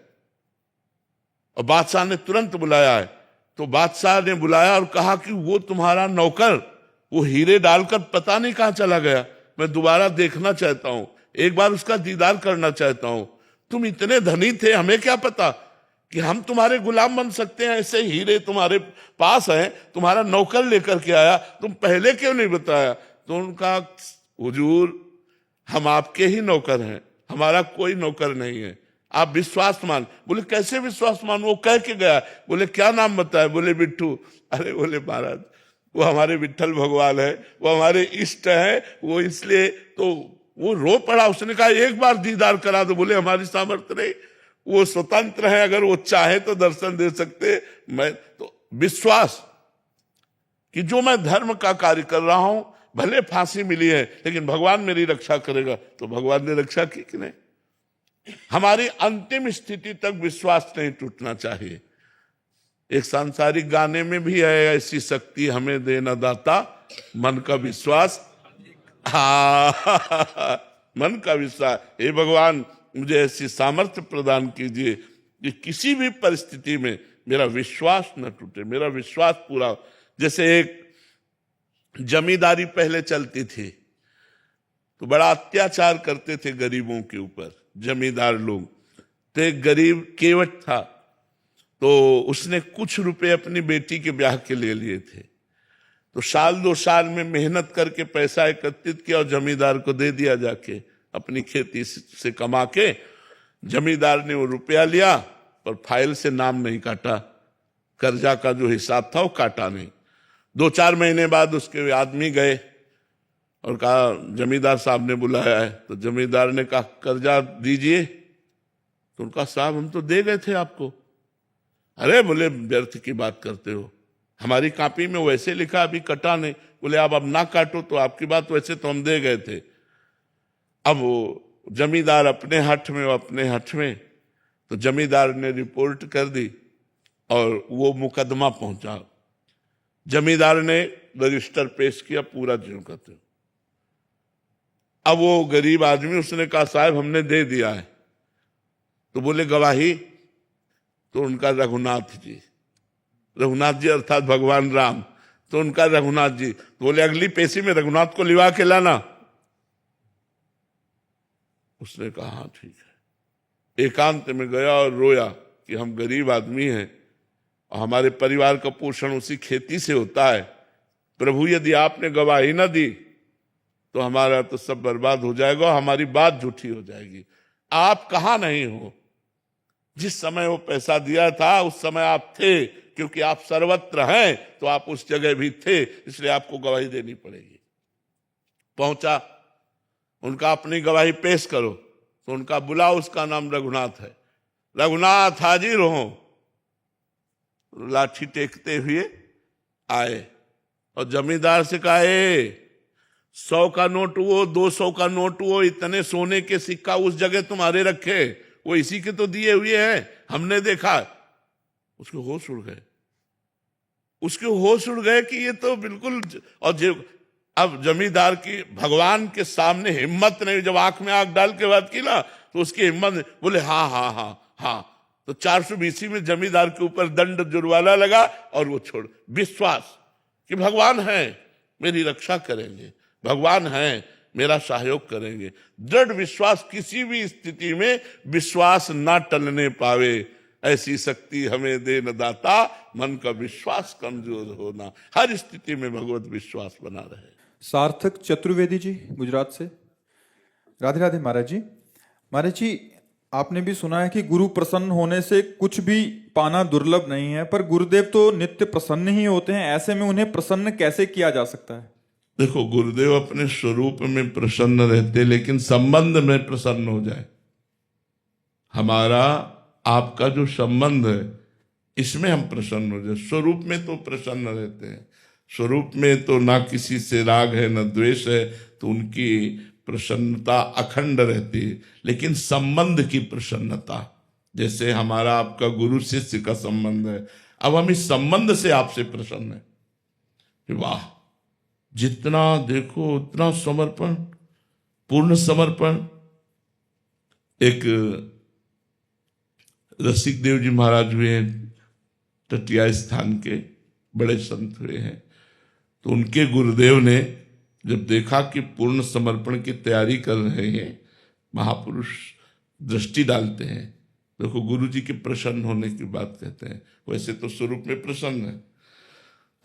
और बादशाह ने तुरंत बुलाया है। तो बादशाह ने बुलाया और कहा कि वो तुम्हारा नौकर वो हीरे डालकर पता नहीं कहां चला गया, मैं दोबारा देखना चाहता हूं, एक बार उसका दीदार करना चाहता हूं। तुम इतने धनी थे, हमें क्या पता कि हम तुम्हारे गुलाम बन सकते हैं। ऐसे हीरे तुम्हारे पास हैं, तुम्हारा नौकर लेकर के आया, तुम पहले क्यों नहीं बताया? तो उनका हुजूर हम आपके ही नौकर हैं, हमारा कोई नौकर नहीं है, आप विश्वास मान। बोले कैसे विश्वास मान? वो कह के गया। बोले क्या नाम बताया? बोले बिट्ठू। अरे बोले महाराज वो हमारे विट्ठल भगवान है, वो हमारे इष्ट है, वो इसलिए तो वो रो पड़ा। उसने कहा एक बार दीदार करा दो। बोले हमारी सामर्थ्य नहीं, वो स्वतंत्र है, अगर वो चाहे तो दर्शन दे सकते। मैं तो विश्वास कि जो मैं धर्म का कार्य कर रहा हूं, भले फांसी मिली है लेकिन भगवान मेरी रक्षा करेगा। तो भगवान ने रक्षा की कि नहीं? हमारी अंतिम स्थिति तक विश्वास नहीं टूटना चाहिए। एक सांसारिक गाने में भी है ऐसी शक्ति हमें देना दाता, मन का विश्वास मन का विश्वास। हे भगवान, मुझे ऐसी सामर्थ्य प्रदान कीजिए कि किसी भी परिस्थिति में मेरा विश्वास न टूटे, मेरा विश्वास पूरा हो। जैसे एक जमींदारी पहले चलती थी तो बड़ा अत्याचार करते थे गरीबों के ऊपर जमींदार लोग। तो एक गरीब केवट था, तो उसने कुछ रुपए अपनी बेटी के ब्याह के लिए लिए थे। तो साल 2 साल में मेहनत करके पैसा एकत्रित किया और जमींदार को दे दिया जाके, अपनी खेती से कमा के। जमींदार ने वो रुपया लिया पर फाइल से नाम नहीं काटा, कर्जा का जो हिसाब था वो काटा नहीं। 2-4 महीने बाद उसके आदमी गए और कहा जमींदार साहब ने बुलाया है। तो जमींदार ने कहा कर्जा दीजिए। तो उनका साहब हम तो दे गए थे आपको। अरे बोले व्यर्थ की बात करते हो, हमारी कॉपी में वैसे लिखा अभी कटा नहीं। बोले आप अब ना काटो तो आपकी बात, वैसे तो हम दे गए थे। अब वो जमींदार अपने हठ में, वो अपने हठ में। तो जमींदार ने रिपोर्ट कर दी और वो मुकदमा पहुंचा। जमींदार ने रजिस्टर पेश किया पूरा ज्यों का त्यों। अब वो गरीब आदमी, उसने कहा साहब हमने दे दिया है। तो बोले गवाही? तो उनका रघुनाथ जी, रघुनाथ जी अर्थात भगवान राम, तो उनका रघुनाथ जी। तो बोले अगली पेशी में रघुनाथ को लिवा के लाना। उसने कहा हाँ ठीक है। एकांत में गया और रोया कि हम गरीब आदमी हैं और हमारे परिवार का पोषण उसी खेती से होता है। प्रभु यदि आपने गवाही न दी तो हमारा तो सब बर्बाद हो जाएगा, हमारी बात झूठी हो जाएगी। आप कहाँ नहीं हो? जिस समय वो पैसा दिया था उस समय आप थे, क्योंकि आप सर्वत्र हैं तो आप उस जगह भी थे, इसलिए आपको गवाही देनी पड़ेगी। पहुंचा, उनका अपनी गवाही पेश करो। तो उनका बुलाओ, उसका नाम रघुनाथ है। रघुनाथ हाजिर हो। लाठी टेकते हुए आए और जमींदार से कहा 100 का नोट हुआ, 200 का नोट हुआ, इतने सोने के सिक्का उस जगह तुम्हारे रखे, वो इसी के तो दिए हुए हैं, हमने देखा। उसके होश उड़ गए, उसके होश उड़ गए कि ये तो बिल्कुल। और अब जमींदार की भगवान के सामने हिम्मत नहीं, जब आंख में आंख डाल के बात की ना तो उसकी हिम्मत नहीं। बोले हाँ हाँ हाँ हाँ। तो 420 में जमींदार के ऊपर दंड जुर्माना लगा और वो छोड़। विश्वास कि भगवान है, मेरी रक्षा करेंगे, भगवान है, मेरा सहयोग करेंगे। दृढ़ विश्वास, किसी भी स्थिति में विश्वास ना टलने पावे, ऐसी शक्ति हमें दे न दाता, मन का विश्वास कमजोर होना। हर स्थिति में भगवत विश्वास बना रहे। सार्थक चतुर्वेदी जी गुजरात से। राधे राधे महाराज जी। महाराज जी, आपने भी सुना है कि गुरु प्रसन्न होने से कुछ भी पाना दुर्लभ नहीं है, पर गुरुदेव तो नित्य प्रसन्न ही होते हैं। ऐसे में उन्हें प्रसन्न कैसे किया जा सकता है? देखो, गुरुदेव अपने स्वरूप में प्रसन्न रहते, लेकिन संबंध में प्रसन्न हो जाए। हमारा आपका जो संबंध है इसमें हम प्रसन्न हो जाए। स्वरूप में तो प्रसन्न रहते हैं, स्वरूप में तो ना किसी से राग है न द्वेष है, तो उनकी प्रसन्नता अखंड रहती है। लेकिन संबंध की प्रसन्नता, जैसे हमारा आपका गुरु शिष्य का संबंध है, अब हम इस संबंध से आपसे प्रसन्न है कि वाह, जितना देखो उतना समर्पण, पूर्ण समर्पण। एक रसिक देव जी महाराज हुए हैं, टटिया स्थान के बड़े संत हुए हैं। तो उनके गुरुदेव ने जब देखा कि पूर्ण समर्पण की तैयारी कर रहे हैं महापुरुष, दृष्टि डालते हैं। देखो, गुरु जी के प्रसन्न होने की बात कहते हैं, वैसे तो स्वरूप में प्रसन्न है।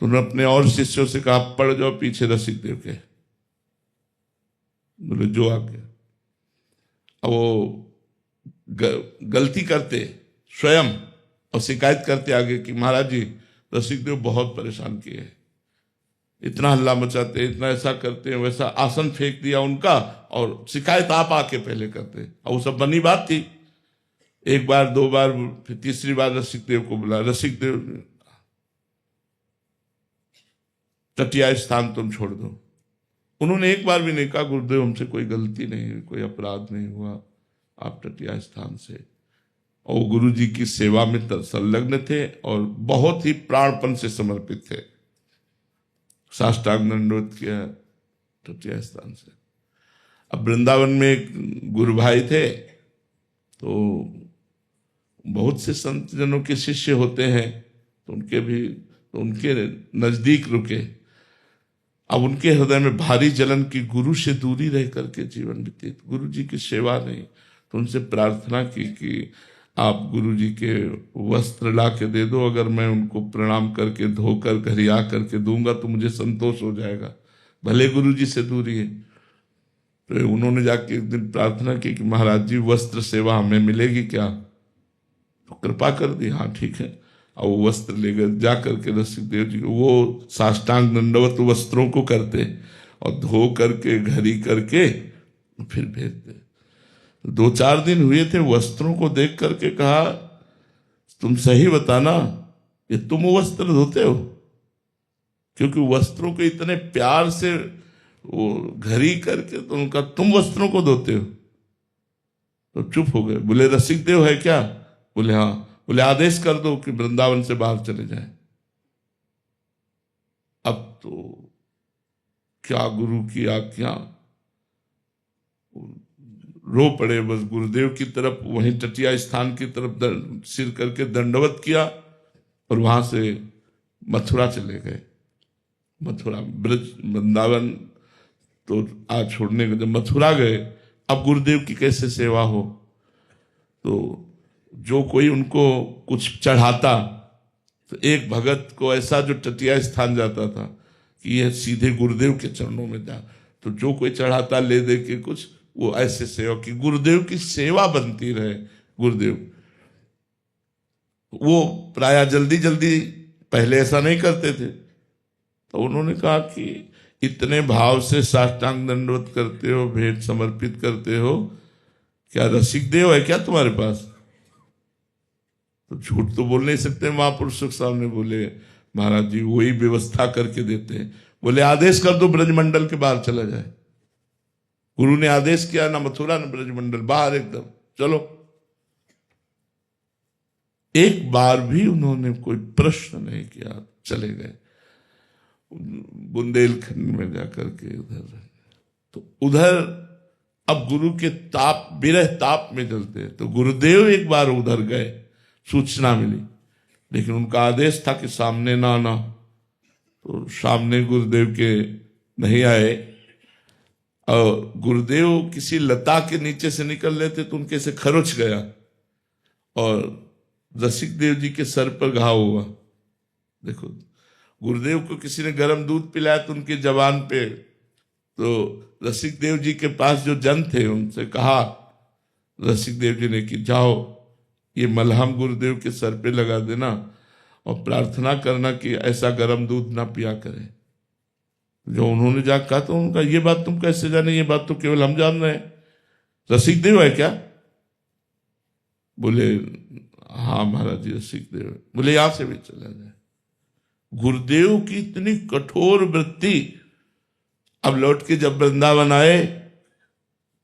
तो उन्होंने अपने और शिष्यों से कहा पढ़ जाओ पीछे रसिक देव के। बोले जो आ गया। अब वो गलती करते स्वयं और शिकायत करते आगे कि महाराज जी रसिक देव बहुत परेशान किए हैं, इतना हल्ला मचाते, इतना ऐसा करते हैं, वैसा। आसन फेंक दिया उनका और शिकायत आप आके पहले करते। और वो सब बनी बात थी। एक बार, 2 बार, फिर तीसरी बार रसिक देव को बुला। रसिक देव, टटिया स्थान तुम छोड़ दो। उन्होंने एक बार भी नहीं कहा गुरुदेव हमसे कोई गलती नहीं हुई, कोई अपराध नहीं हुआ, आप टटिया स्थान से। और गुरु जी की सेवा में संलग्न थे और बहुत ही प्राणपन से समर्पित थे। साष्टांग दंडवत किया, टटिया स्थान से। अब वृंदावन में एक गुरु भाई थे, तो बहुत से संत जनों के शिष्य होते हैं, तो उनके नजदीक रुके। अब उनके हृदय में भारी जलन की, गुरु से दूरी रह करके जीवन व्यतीत, गुरु जी की सेवा नहीं। तो उनसे प्रार्थना की कि आप गुरु जी के वस्त्र ला के दे दो, अगर मैं उनको प्रणाम करके धोकर घर आ करके दूंगा तो मुझे संतोष हो जाएगा, भले गुरु जी से दूरी है। तो उन्होंने जाके एक दिन प्रार्थना की कि महाराज जी वस्त्र सेवा हमें मिलेगी क्या? तो कृपा कर दी, हाँ ठीक है। और वो वस्त्र लेकर जा करके रसिक देव जी वो साष्टांग दंडवत वस्त्रों को करते और धो करके घड़ी करके फिर भेजते। 2-4 दिन हुए थे, वस्त्रों को देख करके कहा, तुम सही बताना, ये तुम वस्त्र धोते हो? क्योंकि वस्त्रों को इतने प्यार से वो घड़ी करके, तो उनका तुम वस्त्रों को धोते हो? तो चुप हो गए। बोले रसिक देव है क्या? बोले हाँ। बोले आदेश कर दो कि वृंदावन से बाहर चले जाए। अब तो क्या गुरु की आज्ञा, रो पड़े बस गुरुदेव की तरफ, वहीं टटिया स्थान की तरफ सिर करके दंडवत किया और वहां से मथुरा चले गए। मथुरा ब्रज वृंदावन तो आज छोड़ने के, जब मथुरा गए, अब गुरुदेव की कैसे सेवा हो? तो जो कोई उनको कुछ चढ़ाता, तो एक भगत को ऐसा जो टटिया स्थान जाता था कि यह सीधे गुरुदेव के चरणों में जा, तो जो कोई चढ़ाता ले दे के कुछ, वो ऐसे सेवा की, गुरुदेव की सेवा बनती रहे। गुरुदेव वो प्राय जल्दी जल्दी, पहले ऐसा नहीं करते थे। तो उन्होंने कहा कि इतने भाव से साष्टांग दंडवत करते हो, भेंट समर्पित करते हो, क्या रसिक देव है क्या तुम्हारे पास? तो झूठ तो बोल नहीं सकते महापुरुष सुख सामने। बोले महाराज जी वही व्यवस्था करके देते हैं। बोले आदेश कर दो ब्रजमंडल के बाहर चला जाए। गुरु ने आदेश किया, ना मथुरा ना ब्रजमंडल, बाहर एकदम चलो। एक बार भी उन्होंने कोई प्रश्न नहीं किया, चले गए बुंदेलखंड में जाकर के उधर। तो उधर अब गुरु के ताप, विरह ताप में जलते, तो गुरुदेव एक बार उधर गए, सूचना मिली, लेकिन उनका आदेश था कि सामने ना आना। तो सामने गुरुदेव के नहीं आए, और गुरुदेव किसी लता के नीचे से निकल लेते तो उनके से खरोच गया और रसिक देव जी के सर पर घाव हुआ। देखो, गुरुदेव को किसी ने गर्म दूध पिलाया तो उनके जबान पे, तो रसिक देव जी के पास जो जन थे उनसे कहा रसिक देव जी ने कि जाओ ये मलहम गुरुदेव के सर पे लगा देना और प्रार्थना करना कि ऐसा गर्म दूध ना पिया करे। जो उन्होंने जा कहा तो उनका, ये बात तुम कैसे जाने? ये बात तो केवल हम जान रहे हैं। रसिक देव है क्या? बोले हाँ महाराज जी रसिक देव है। बोले यहां से भी चला जाए। गुरुदेव की इतनी कठोर वृत्ति। अब लौट के जब वृंदावन आए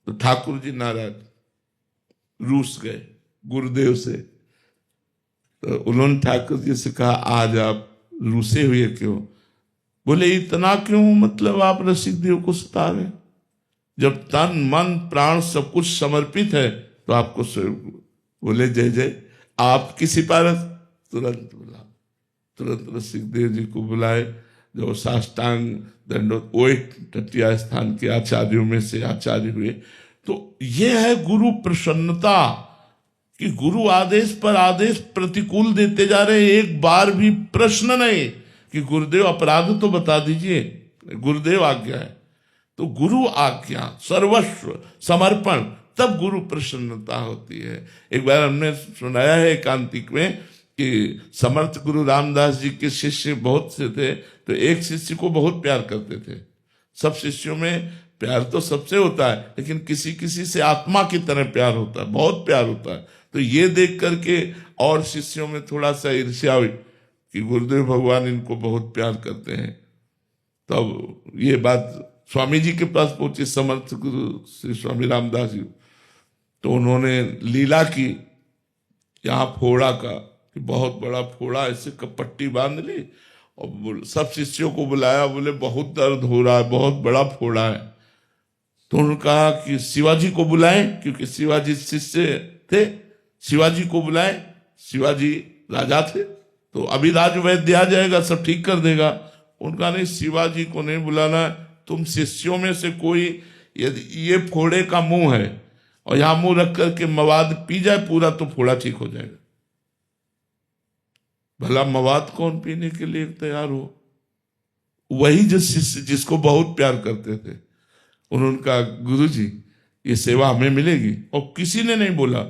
तो ठाकुर जी नाराज, रूस गए गुरुदेव से। तो उन्होंने ठाकुर जी से कहा आज आप रूसे हुए क्यों? बोले इतना क्यों, मतलब आप रसिक देव को सता रहे? जब तन मन प्राण सब कुछ समर्पित है तो आपको बोले जय जय आपकी सिफारिश। तुरंत बुला, तुरंत रसिक देव जी को बुलाए। जो साष्टांग दंडवत, वो एक टटिया स्थान के आचार्यों में से आचार्य हुए। तो ये है गुरु प्रसन्नता कि गुरु आदेश पर आदेश प्रतिकूल देते जा रहे। एक बार भी प्रश्न नहीं कि गुरुदेव अपराध तो बता दीजिए, गुरुदेव आज्ञा है तो गुरु आज्ञा, सर्वस्व समर्पण, तब गुरु प्रसन्नता होती है। एक बार हमने सुनाया है एकांतिक में कि समर्थ गुरु रामदास जी के शिष्य बहुत से थे, तो एक शिष्य को बहुत प्यार करते थे। सब शिष्यों में प्यार तो सबसे होता है, लेकिन किसी किसी से आत्मा की तरह प्यार होता है, बहुत प्यार होता है। तो ये देख करके और शिष्यों में थोड़ा सा ईर्ष्या हुई कि गुरुदेव भगवान इनको बहुत प्यार करते हैं। तब ये बात स्वामी जी के पास पहुंची, समर्थ गुरु श्री स्वामी रामदास जी। तो उन्होंने लीला की यहाँ फोड़ा का, कि बहुत बड़ा फोड़ा ऐसे पट्टी बांध ली और सब शिष्यों को बुलाया, बोले बहुत दर्द हो रहा है, बहुत बड़ा फोड़ा है। तो उन्होंने कहा कि शिवाजी को बुलाएं, क्योंकि शिवाजी शिष्य थे, शिवाजी को बुलाएं, शिवाजी राजा थे, तो अभी राजवैद्य आ जाएगा, सब ठीक कर देगा। उनका नहीं, शिवाजी को नहीं बुलाना, तुम शिष्यों में से कोई यदि ये फोड़े का मुंह है और यहां मुंह रख करके मवाद पी जाए पूरा, तो फोड़ा ठीक हो जाएगा। भला मवाद कौन पीने के लिए तैयार हो? वही जो शिष्य जिसको बहुत प्यार करते थे, उन्होंने कहा गुरुजी ये सेवा हमें मिलेगी? और किसी ने नहीं बोला,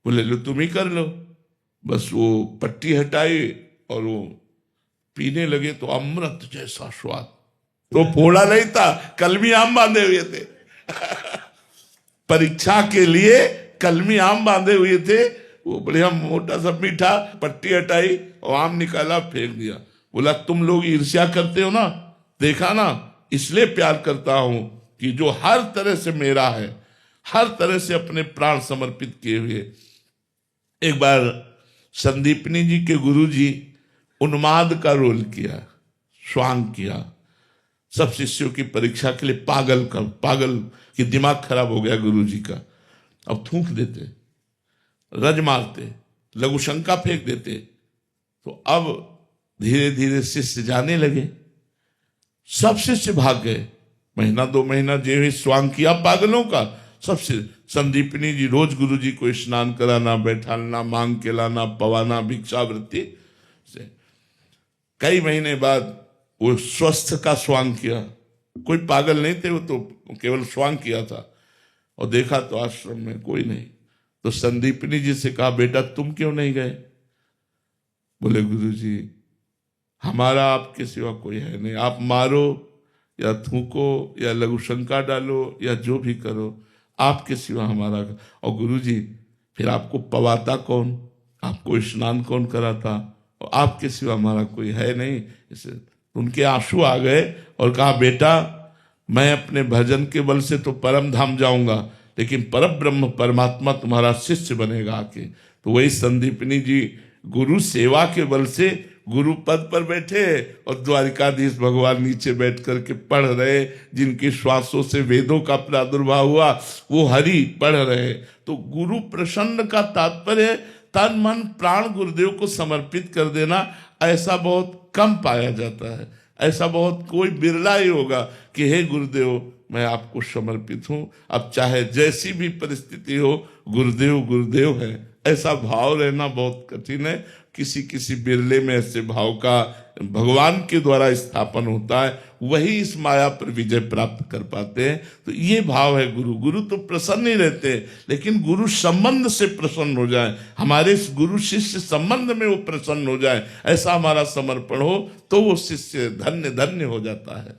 बोले लो तुम ही कर लो। बस वो पट्टी हटाई और वो पीने लगे तो अमृत जैसा स्वाद। तो फोड़ा नहीं था, कलमी आम बांधे हुए थे परीक्षा के लिए कलमी आम बांधे हुए थे। वो बढ़िया मोटा सा मीठा, पट्टी हटाई और आम निकाला, फेंक दिया। बोला तुम लोग ईर्ष्या करते हो ना, देखा ना, इसलिए प्यार करता हूं कि जो हर तरह से मेरा है, हर तरह से अपने प्राण समर्पित किए हुए। एक बार संदीपनी जी के गुरुजी उन्माद का रोल किया, स्वांग किया, सब शिष्यों की परीक्षा के लिए। पागल की दिमाग खराब हो गया गुरुजी का। अब थूक देते, रज मारते, लघु शंका फेंक देते। तो अब धीरे धीरे शिष्य जाने लगे, सब शिष्य भाग गए। महीना 2 महीना जो ही स्वांग किया पागलों का, सबसे संदीपनी जी रोज गुरुजी को स्नान कराना, बैठाना, मांग के लाना, पवाना, भिक्षावृत्ति से। कई महीने बाद वो स्वस्थ का स्वांग किया। कोई पागल नहीं थे, वो तो केवल स्वांग किया था। और देखा तो आश्रम में कोई नहीं। तो संदीपनी जी से कहा बेटा तुम क्यों नहीं गए? बोले गुरुजी हमारा आपके सिवा कोई है नहीं, आप मारो या थूको या लघु शंका डालो या जो भी करो, आपके सिवा हमारा। और गुरुजी फिर आपको पवाता कौन, आपको स्नान कौन कराता, और आपके सिवा हमारा कोई है नहीं। इसे उनके आंसू आ गए और कहा बेटा मैं अपने भजन के बल से तो परम धाम जाऊंगा, लेकिन परम ब्रह्म परमात्मा तुम्हारा शिष्य बनेगा आके। तो वही संदीपनी जी गुरु सेवा के बल से गुरु पद पर बैठे और द्वारिकाधीश भगवान नीचे बैठ करके पढ़ रहे। जिनके श्वासों से वेदों का प्रादुर्भाव हुआ वो हरि पढ़ रहे। तो गुरु प्रसन्न का तात्पर्य तन मन प्राण गुरुदेव को समर्पित कर देना। ऐसा बहुत कम पाया जाता है, ऐसा बहुत कोई बिरला ही होगा कि हे गुरुदेव मैं आपको समर्पित हूं, अब चाहे जैसी भी परिस्थिति हो गुरुदेव गुरुदेव है। ऐसा भाव रहना बहुत कठिन है। किसी किसी बिरले में ऐसे भाव का भगवान के द्वारा स्थापन होता है, वही इस माया पर विजय प्राप्त कर पाते हैं। तो ये भाव है गुरु। गुरु तो प्रसन्न ही रहते हैं, लेकिन गुरु संबंध से प्रसन्न हो जाए, हमारे गुरु शिष्य संबंध में वो प्रसन्न हो जाए, ऐसा हमारा समर्पण हो तो वो शिष्य धन्य धन्य हो जाता है।